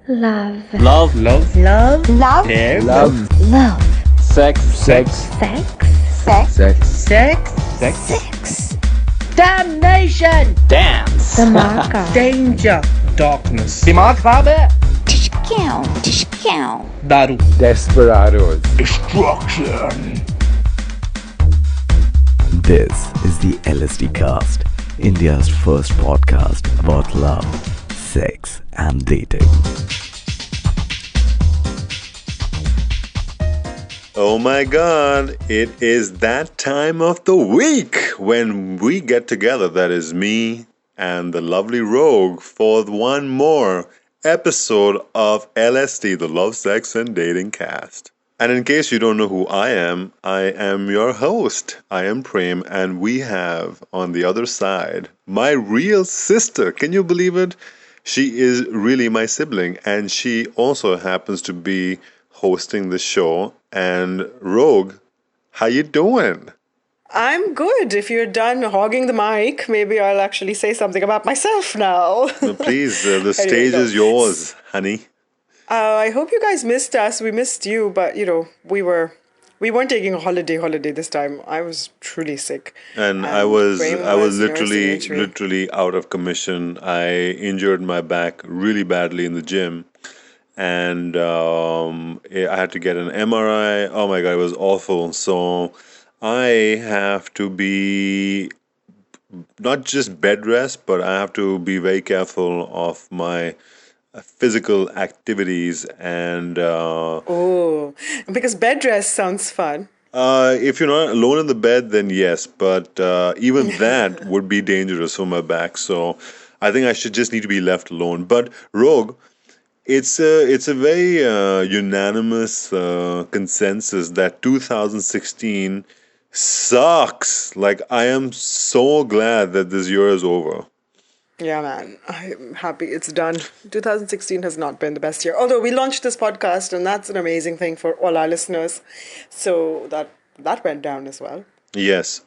Love. Love. Love. Love. Love. Care. Love. Love. Sex. Sex. Sex. Sex. Sex. Sex. Sex. Sex. Damnation! Dance. Dhamaka. Danger! Darkness! दिमाग खराब है. Tishkow. Tishkow. Daru! Desperados. Destruction! This is the LSDcast, India's first podcast about love, sex, and dating. Oh my god, it is that time of the week when we get together, that is me and the lovely Rogue, for one more episode of LSD, the Love, Sex, and Dating Cast. And in case you don't know who I am your host. I am Prem, and we have on the other side my real sister. Can you believe it? She is really my sibling, and she also happens to be hosting the show. And Rogue, how you doing? I'm good. If you're done hogging the mic, maybe I'll actually say something about myself now. No, please, the stage is yours, honey. I hope you guys missed us. We missed you, but we weren't taking a holiday this time. I was truly sick. And I was nursing injury. literally out of commission. I injured my back really badly in the gym. And I had to get an MRI. Oh my God, it was awful. So I have to be not just bed rest, but I have to be very careful of my physical activities. And Because bed rest sounds fun. if you're not alone in the bed, then yes. But even that would be dangerous for my back. So I think I should just need to be left alone. But Rogue, it's a very unanimous consensus that 2016 sucks. Like, I am so glad that this year is over. Yeah, man. I'm happy it's done. 2016 has not been the best year. Although we launched this podcast, and that's an amazing thing for all our listeners. So that went down as well. Yes.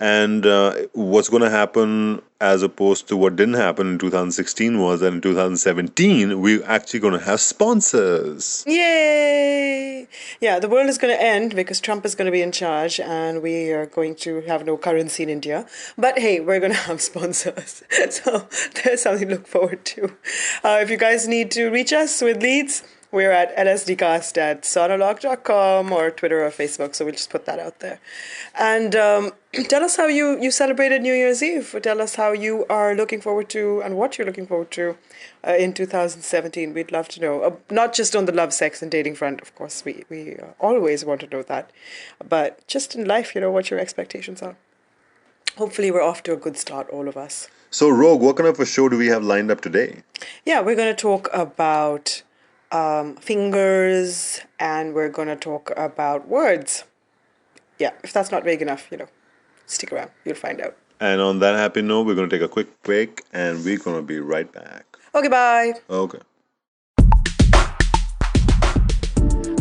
And what's going to happen as opposed to what didn't happen in 2016 was that in 2017, we're actually going to have sponsors. Yay! Yeah, the world is going to end because Trump is going to be in charge and we are going to have no currency in India. But hey, we're going to have sponsors. So there's something to look forward to. If you guys need to reach us with leads, we're at LSDcast at sonolog.com or Twitter or Facebook, so we'll just put that out there. And tell us how you celebrated New Year's Eve. Tell us how you are looking forward to and what you're looking forward to in 2017. We'd love to know. Not just on the love, sex, and dating front, of course. We always want to know that. But just in life, what your expectations are. Hopefully we're off to a good start, all of us. So, Rogue, what kind of a show do we have lined up today? Yeah, we're going to talk about fingers, and we're going to talk about words. Yeah, if that's not vague enough, stick around. You'll find out. And on that happy note, we're going to take a quick break, and we're going to be right back. Okay, bye. Okay.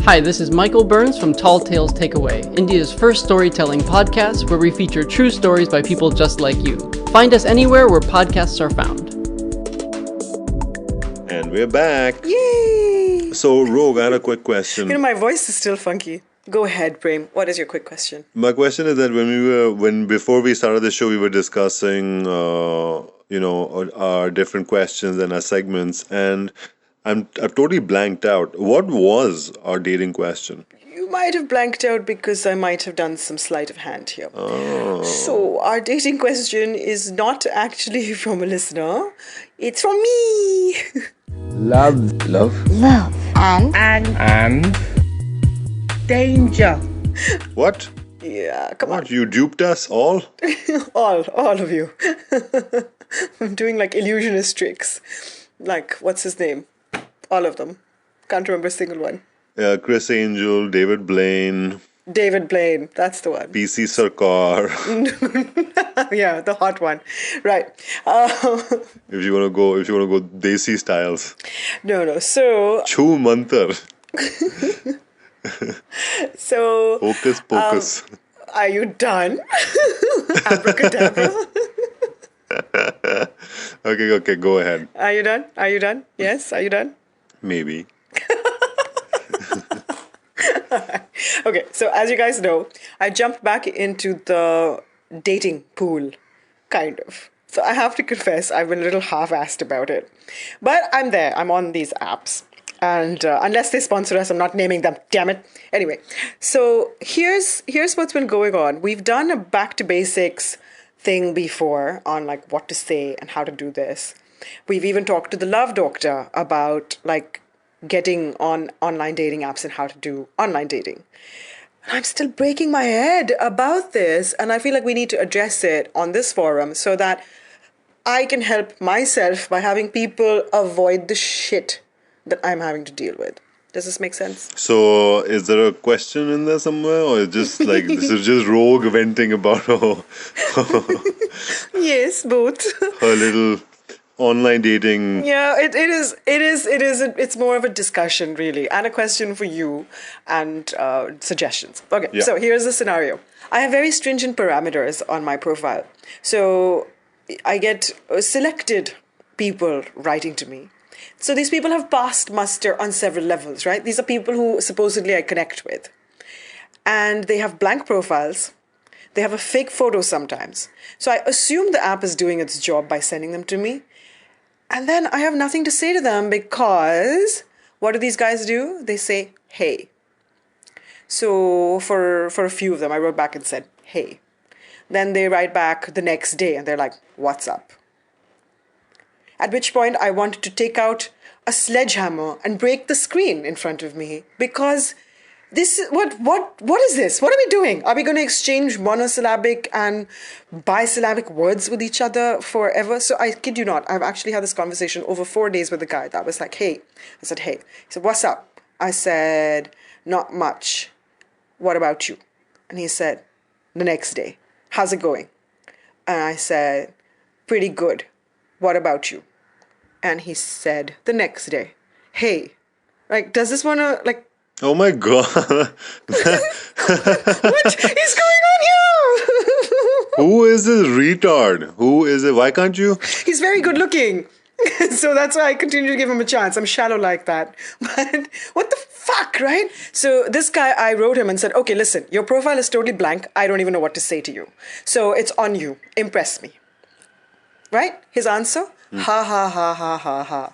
Hi, this is Michael Burns from Tall Tales Takeaway, India's first storytelling podcast where we feature true stories by people just like you. Find us anywhere where podcasts are found. And we're back. Yay! So, Rogue, I had a quick question. My voice is still funky. Go ahead, Prem. What is your quick question? My question is that before we started the show, we were discussing, our different questions and our segments, and I've totally blanked out. What was our dating question? You might have blanked out because I might have done some sleight of hand here. Oh. So our dating question is not actually from a listener. It's from me. Love. Love. Love. And Danger! What? Yeah, come on. What? You duped us all? all of you. I'm doing like illusionist tricks. Like, what's his name? All of them. Can't remember a single one. Chris Angel, David Blaine, that's the one. PC Sarkar. Yeah, the hot one. Right. if you wanna go Desi styles. No. So Chu Mantar. So Hocus pocus. Are you done? Abracadabra. Okay, go ahead. Are you done? Yes, are you done? Maybe. Okay, so as you guys know, I jumped back into the dating pool, kind of. So I have to confess, I've been a little half-assed about it. But I'm there, I'm on these apps. And unless they sponsor us, I'm not naming them, damn it. Anyway, so here's what's been going on. We've done a back to basics thing before on like what to say and how to do this. We've even talked to the love doctor about like getting on online dating apps and how to do online dating. And I'm still breaking my head about this, and I feel like we need to address it on this forum so that I can help myself by having people avoid the shit that I'm having to deal with. Does this make sense? So, is there a question in there somewhere, or is just like this is just Rogue venting about Yes, both. her little online dating? Yeah, it is. It's more of a discussion, really, and a question for you and suggestions. Okay, Yeah. so here's the scenario. I have very stringent parameters on my profile. So I get selected people writing to me. So these people have passed muster on several levels, right? These are people who supposedly I connect with. And they have blank profiles. They have a fake photo sometimes. So I assume the app is doing its job by sending them to me. And then I have nothing to say to them because what do these guys do? They say, hey. So for a few of them, I wrote back and said, hey. Then they write back the next day and they're like, what's up? At which point I wanted to take out a sledgehammer and break the screen in front of me because this what is this? What are we doing? Are we going to exchange monosyllabic and bisyllabic words with each other forever? So I kid you not, I've actually had this conversation over 4 days with a guy that was like, hey. I said, hey. He said, what's up? I said, not much. What about you? And he said, the next day, how's it going? And I said, pretty good. What about you? And he said the next day, hey, like, does this want to, like... Oh my god. What is going on here? Who is this retard? Who is it? Why can't you? He's very good looking. So that's why I continue to give him a chance. I'm shallow like that. But what the fuck, right? So this guy, I wrote him and said, okay, listen, your profile is totally blank. I don't even know what to say to you. So it's on you. Impress me. Right? His answer? Ha ha ha ha ha ha.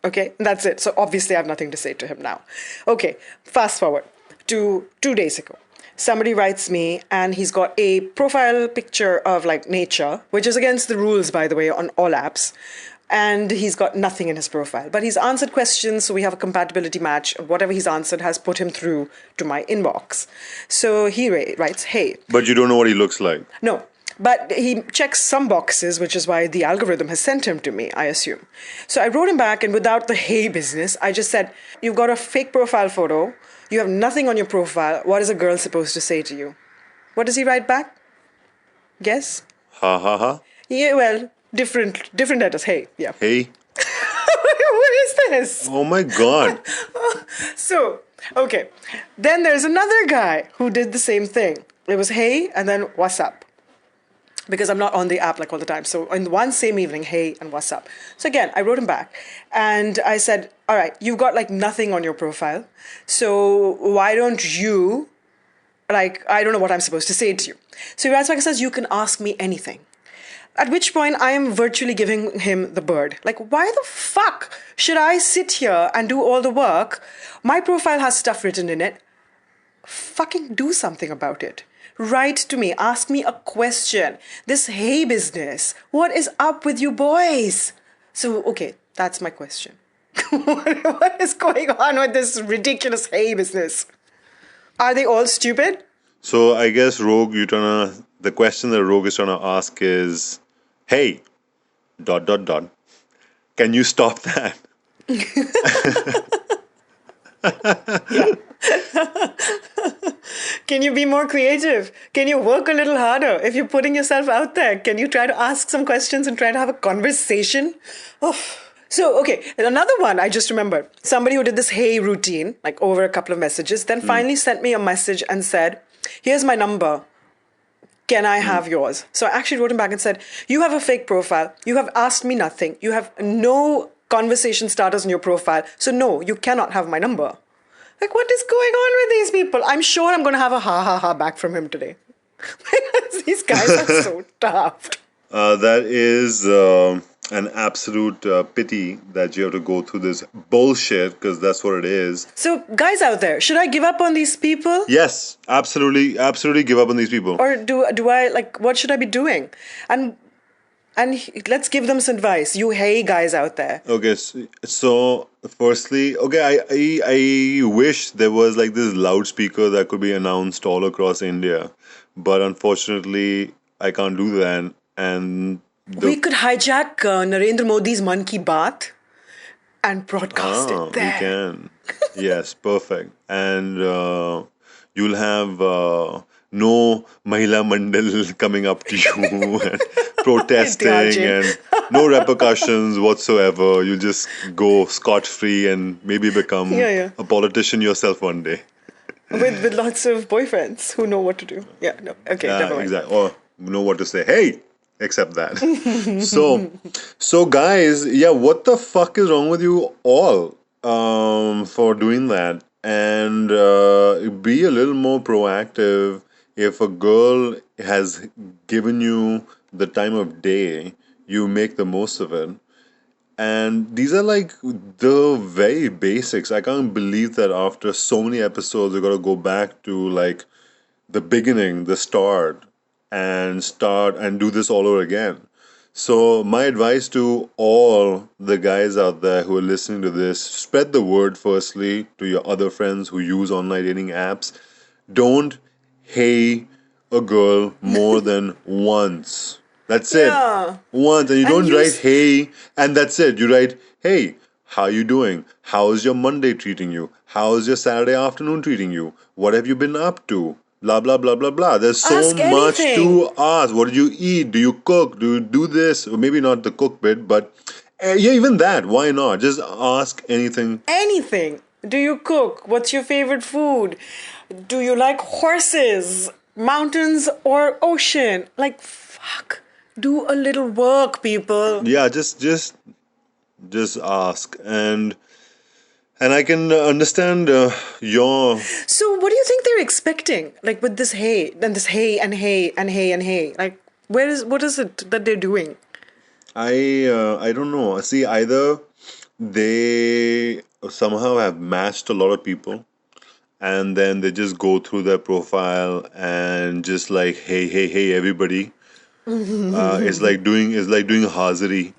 Okay, that's it. So obviously I have nothing to say to him now. Okay, fast forward to 2 days ago. Somebody writes me and he's got a profile picture of like nature, which is against the rules, by the way, on all apps. And he's got nothing in his profile. But he's answered questions, so we have a compatibility match. Whatever he's answered has put him through to my inbox. So he writes, hey. But you don't know what he looks like. No. But he checks some boxes, which is why the algorithm has sent him to me, I assume. So I wrote him back, and without the hey business, I just said, you've got a fake profile photo. You have nothing on your profile. What is a girl supposed to say to you? What does he write back? Guess? Ha ha ha. Yeah, well, different letters. Hey, yeah. Hey. What is this? Oh my god. So, okay. Then there's another guy who did the same thing. It was hey, and then what's up? Because I'm not on the app like all the time. So in one same evening, hey, and what's up? So again, I wrote him back and I said, all right, you've got like nothing on your profile. So why don't you, like, I don't know what I'm supposed to say to you. So he writes back and says, you can ask me anything. At which point I am virtually giving him the bird. Like, why the fuck should I sit here and do all the work? My profile has stuff written in it. Fucking do something about it. Write to me. Ask me a question. This hey business. What is up with you boys? So, okay, that's my question. What is going on with this ridiculous hey business? Are they all stupid? So I guess Rogue, the question that Rogue is trying to ask is, hey, ... Can you stop that? Can you be more creative? Can you work a little harder? If you're putting yourself out there, can you try to ask some questions and try to have a conversation? Oh. So, okay, another one I just remembered. Somebody who did this hey routine, like over a couple of messages, then finally sent me a message and said, here's my number. Can I have yours? So I actually wrote him back and said, you have a fake profile. You have asked me nothing. You have no conversation starters on your profile. So no, you cannot have my number. Like, what is going on with these people? I'm sure I'm going to have a ha ha ha back from him today. These guys are so tough. That is an absolute pity that you have to go through this bullshit, because that's what it is. So, guys out there, should I give up on these people? Yes, absolutely, absolutely give up on these people. Or do I, like, what should I be doing? And let's give them some advice. You hey guys out there. Okay, so firstly, okay, I wish there was like this loudspeaker that could be announced all across India, but unfortunately, I can't do that. And We could hijack Narendra Modi's Man Ki Baat and broadcast it there. We can. Yes, perfect. And you'll have no Mahila Mandal coming up to you and protesting and no repercussions whatsoever. You'll just go scot-free and maybe become a politician yourself one day. With lots of boyfriends who know what to do. Yeah, no. Okay, never mind. Exactly. Or know what to say. Hey! Except that. So guys, yeah, what the fuck is wrong with you all for doing that? And be a little more proactive. If a girl has given you the time of day, you make the most of it. And these are like the very basics. I can't believe that after so many episodes, we got to go back to like the beginning, the start and do this all over again. So my advice to all the guys out there who are listening to this, spread the word firstly to your other friends who use online dating apps. Don't hey a girl more than once. That's it. Once. And you don't write hey and that's it. You write, hey, how you doing? How's your Monday treating you? How's your Saturday afternoon treating you? What have you been up to? Blah, blah, blah, blah, blah. There's so much to ask. What do you eat? Do you cook? Do you do this? Or maybe not the cook bit, but yeah, even that. Why not? Just ask anything. Anything. Do you cook? What's your favorite food? Do you like horses, mountains, or ocean? Like, fuck. Do a little work, people. Yeah, just ask. And I can understand your... So what do you think they're expecting? Like with this hey, and this hey, and hey, and hey, and hey. Like, what is it that they're doing? I don't know. See, either they somehow have matched a lot of people and then they just go through their profile and just like, hey, everybody. It's like doing hazari,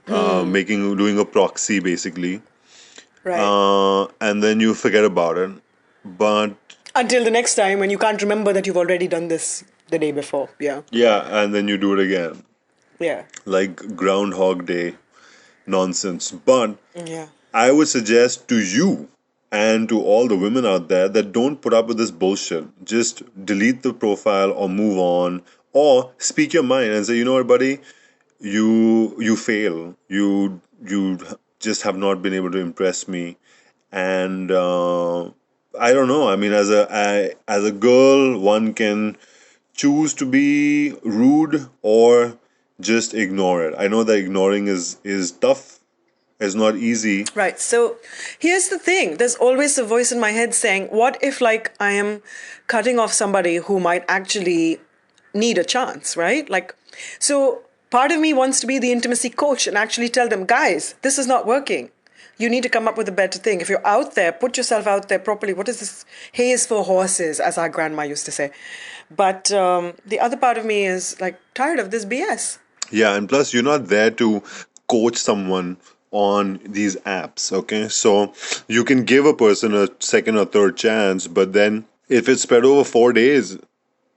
doing a proxy basically. Right. And then you forget about it. But until the next time when you can't remember that you've already done this the day before. Yeah. Yeah, and then you do it again. Yeah. Like Groundhog Day nonsense. But yeah, I would suggest to you and to all the women out there that don't put up with this bullshit. Just delete the profile or move on. Or speak your mind and say, you know what, buddy, you fail. You just have not been able to impress me, and I don't know. I mean, as a girl, one can choose to be rude or just ignore it. I know that ignoring is tough. It's not easy. Right. So here's the thing. There's always a voice in my head saying, what if like I am cutting off somebody who might actually need a chance, right? Like, so part of me wants to be the intimacy coach and actually tell them, guys, this is not working. You need to come up with a better thing. If you're out there, put yourself out there properly. What is this? Hay is for horses, as our grandma used to say. But the other part of me is like tired of this BS. Yeah, and plus you're not there to coach someone on these apps, okay? So you can give a person a second or third chance, but then if it's spread over 4 days,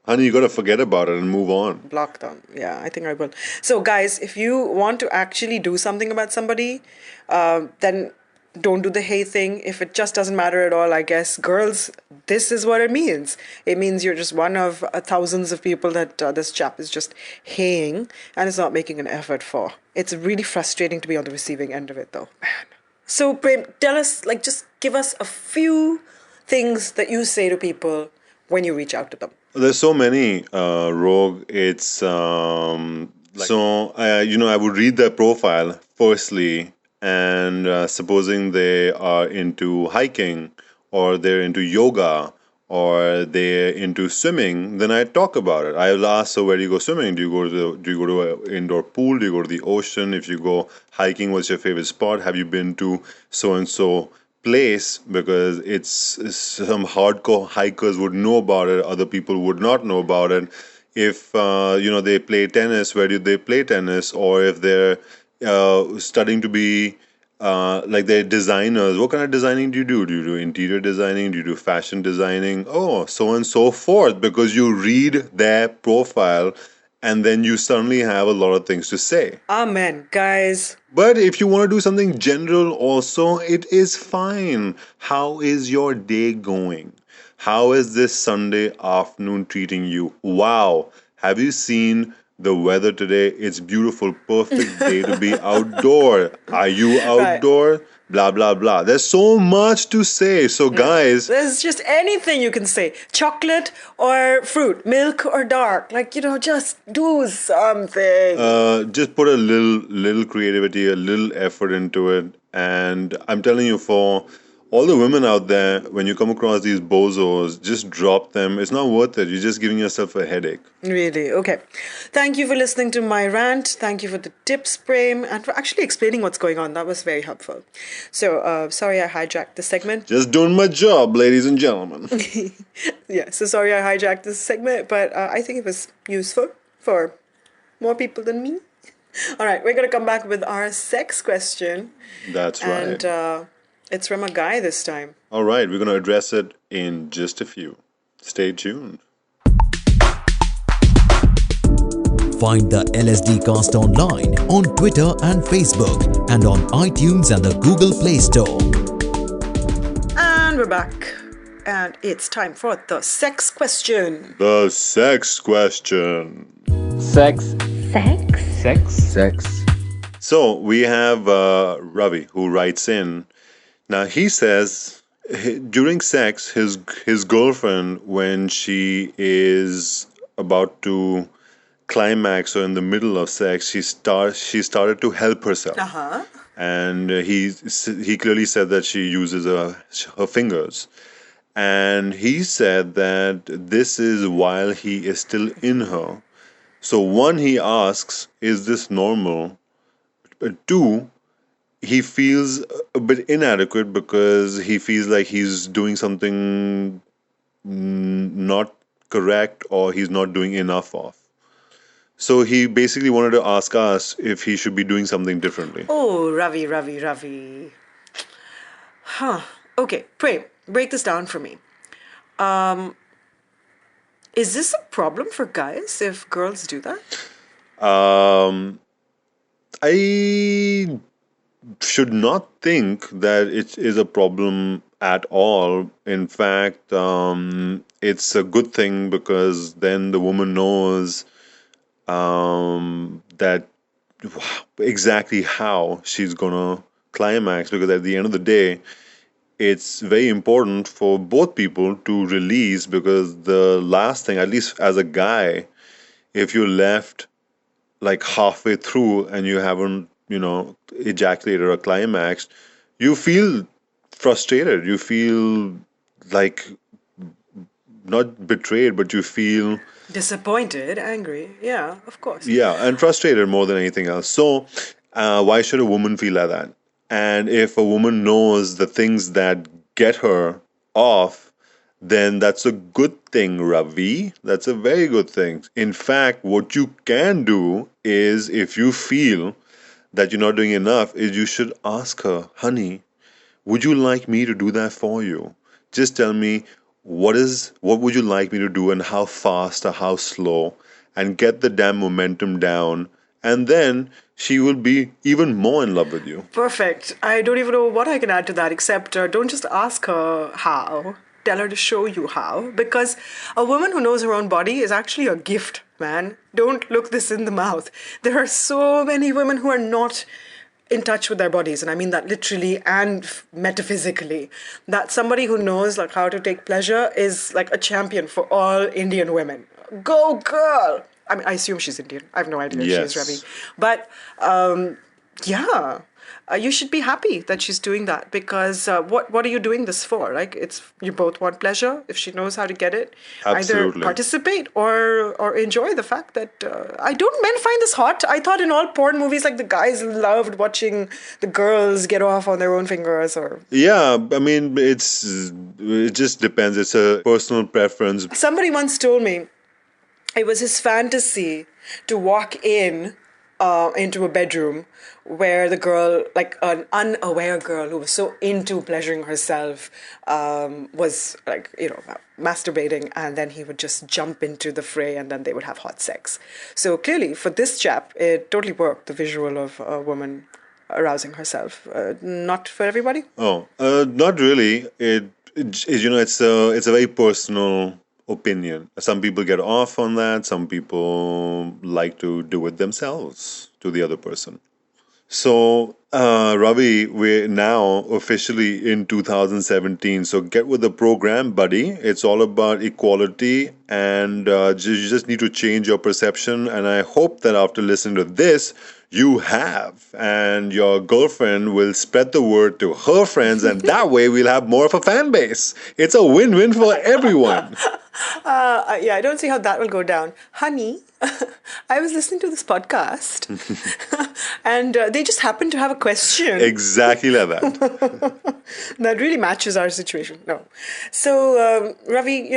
honey, you got to forget about it and move on. Block them. Yeah, I think I will. So, guys, if you want to actually do something about somebody, then don't do the hey thing. If it just doesn't matter at all, I guess, girls, this is what it means. It means you're just one of thousands of people that this chap is just haying and is not making an effort for. It's really frustrating to be on the receiving end of it, though. Man. So, Prem, tell us, like, just give us a few things that you say to people when you reach out to them. There's so many, Rogue. It's I would read their profile firstly, and supposing they are into hiking or they're into yoga or they're into swimming, then I talk about it. I'll ask, so where do you go swimming? Do you go to an indoor pool? Do you go to the ocean? If you go hiking, what's your favorite spot? Have you been to so and so place? Because it's some hardcore hikers would know about it, other people would not know about it. If they play tennis, where do they play tennis? Or if they're studying to be like they're designers. What kind of designing do you do? Do you do interior designing? Do you do fashion designing? Oh, so on and so forth. Because you read their profile and then you suddenly have a lot of things to say. Amen, guys. But if you want to do something general also, it is fine. How is your day going? How is this Sunday afternoon treating you? Wow. Have you seen the weather today? It's beautiful, perfect day to be outdoor. Are you outdoor? Blah, blah, blah. There's so much to say. So, guys, There's just anything you can say. Chocolate or fruit, milk or dark. Just do something. just put a little creativity, a little effort into it. And I'm telling you, for all the women out there, when you come across these bozos, just drop them. It's not worth it. You're just giving yourself a headache. Really? Okay. Thank you for listening to my rant. Thank you for the tips, Prem, and for actually explaining what's going on. That was very helpful. So, sorry I hijacked the segment. Just doing my job, ladies and gentlemen. Yeah, so sorry I hijacked this segment, but I think it was useful for more people than me. All right, we're going to come back with our sex question. That's right. And it's from a guy this time. All right, we're going to address it in just a few. Stay tuned. Find the LSDcast online on Twitter and Facebook and on iTunes and the Google Play Store. And we're back. And it's time for the sex question. The sex question. Sex. Sex? Sex. Sex. So we have Ravi who writes in. Now he says during sex, his girlfriend, when she is about to climax or in the middle of sex, she started to help herself. Uh-huh. And he clearly said that she uses her fingers. And he said that this is while he is still in her. So one, he asks, is this normal? Two, he feels a bit inadequate because he feels like he's doing something not correct or he's not doing enough of. So he basically wanted to ask us if he should be doing something differently. Oh, Ravi. Huh. Okay, Prem, break this down for me. Is this a problem for guys if girls do that? I should not think that it is a problem at all. In fact, it's a good thing because then the woman knows that exactly how she's gonna climax, because at the end of the day, it's very important for both people to release, because the last thing, at least as a guy, if you're left like halfway through and you haven't, ejaculated or climaxed, you feel frustrated. You feel like not betrayed, but you feel Disappointed, angry. Yeah, of course. yeah, and frustrated more than anything else. So, why should a woman feel like that? And if a woman knows the things that get her off, then that's a good thing, Ravi. That's a very good thing. In fact, what you can do is, if you feel that you're not doing enough, is you should ask her, honey, would you like me to do that for you? Just tell me what would you like me to do and how fast or how slow, and get the damn momentum down, and then she will be even more in love with you. Perfect. I don't even know what I can add to that except don't just ask her how. Tell her to show you how. Because a woman who knows her own body is actually a gift, man. Don't look this in the mouth. There are so many women who are not in touch with their bodies, and I mean that literally and metaphysically. That somebody who knows like how to take pleasure is like a champion for all Indian women. Go girl! I mean, I assume she's Indian. I have no idea if Yes. she is, Ravi. But, yeah. you should be happy that she's doing that, because what are you doing this for? Like, it's, you both want pleasure. If she knows how to get it, Absolutely. either participate or enjoy the fact that don't men find this hot? I thought in all porn movies, like, the guys loved watching the girls get off on their own fingers, or Yeah, I mean, it just depends. It's a personal preference. somebody once told me it was his fantasy to walk into a bedroom where the girl, like an unaware girl who was so into pleasuring herself, was, like, masturbating, and then he would just jump into the fray, and then they would have hot sex. So clearly, for this chap, it totally worked, the visual of a woman arousing herself. Not for everybody. Not really. It's a very personal opinion. Some people get off on that. Some people like to do it themselves to the other person. So, Ravi, we're now officially in 2017. So get with the program, buddy. It's all about equality, and you just need to change your perception. And I hope that after listening to this, you have, and your girlfriend will spread the word to her friends, and that way we'll have more of a fan base. It's a win-win for everyone. Yeah, I don't see how that will go down. Honey, I was listening to this podcast and they just happened to have a question. Exactly like that. That really matches our situation. No. So, Ravi,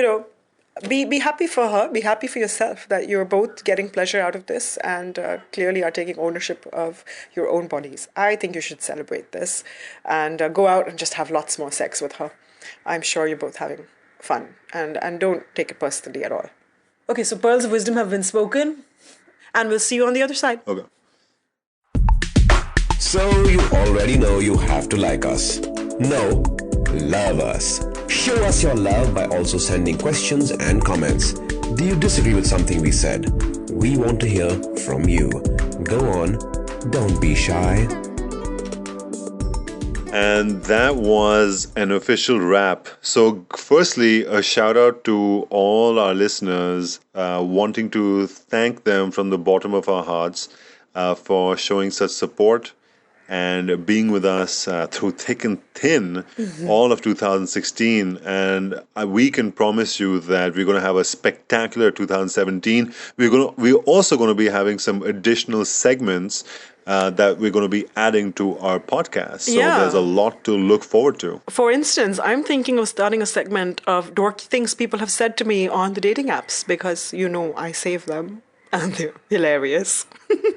be happy for her. Be happy for yourself that you're both getting pleasure out of this, and clearly are taking ownership of your own bodies. I think you should celebrate this and go out and just have lots more sex with her. I'm sure you're both having fun, and don't take it personally at all. Okay, so pearls of wisdom have been spoken, and we'll see you on the other side. Okay. So you already know you have to like us. No, love us. Show us your love by also sending questions and comments. Do you disagree with something we said? We want to hear from you. Go on, don't be shy. And that was an official wrap. So firstly, a shout out to all our listeners, wanting to thank them from the bottom of our hearts for showing such support and being with us through thick and thin all of 2016. And we can promise you that we're going to have a spectacular 2017. We're also going to be having some additional segments that we're going to be adding to our podcast. So there's a lot to look forward to. For instance, I'm thinking of starting a segment of dorky things people have said to me on the dating apps, because I save them and they're hilarious.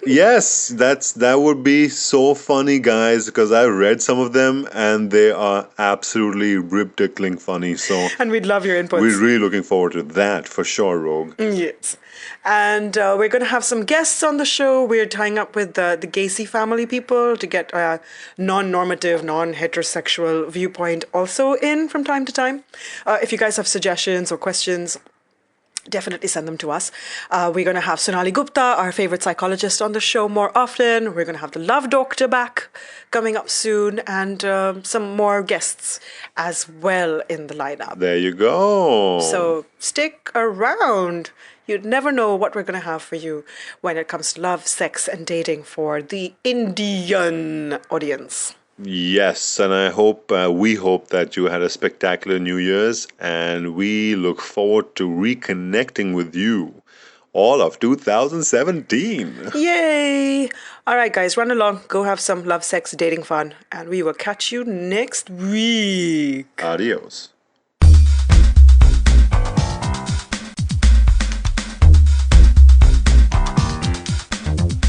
Yes, that would be so funny, guys, because I read some of them and they are absolutely rib-tickling funny. So, and we'd love your inputs. We're really looking forward to that for sure, Rogue. Yes. And we're going to have some guests on the show. We're tying up with the Gacy family people to get a non-normative, non-heterosexual viewpoint also in from time to time. If you guys have suggestions or questions, definitely send them to us. We're going to have Sonali Gupta, our favorite psychologist, on the show more often. We're going to have the Love Doctor back coming up soon, and some more guests as well in the lineup. There you go. So stick around. You'd never know what we're going to have for you when it comes to love, sex, and dating for the Indian audience. Yes, and we hope that you had a spectacular New Year's, and we look forward to reconnecting with you all of 2017. Yay! All right, guys, run along. Go have some love, sex, dating fun, and we will catch you next week. Adios.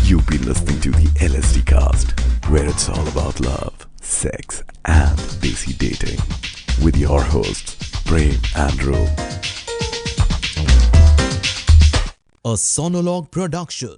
You've been listening to the LSDcast, where it's all about love, sex, and desi dating, with your hosts, Prem and Rogue. A Sonologue production.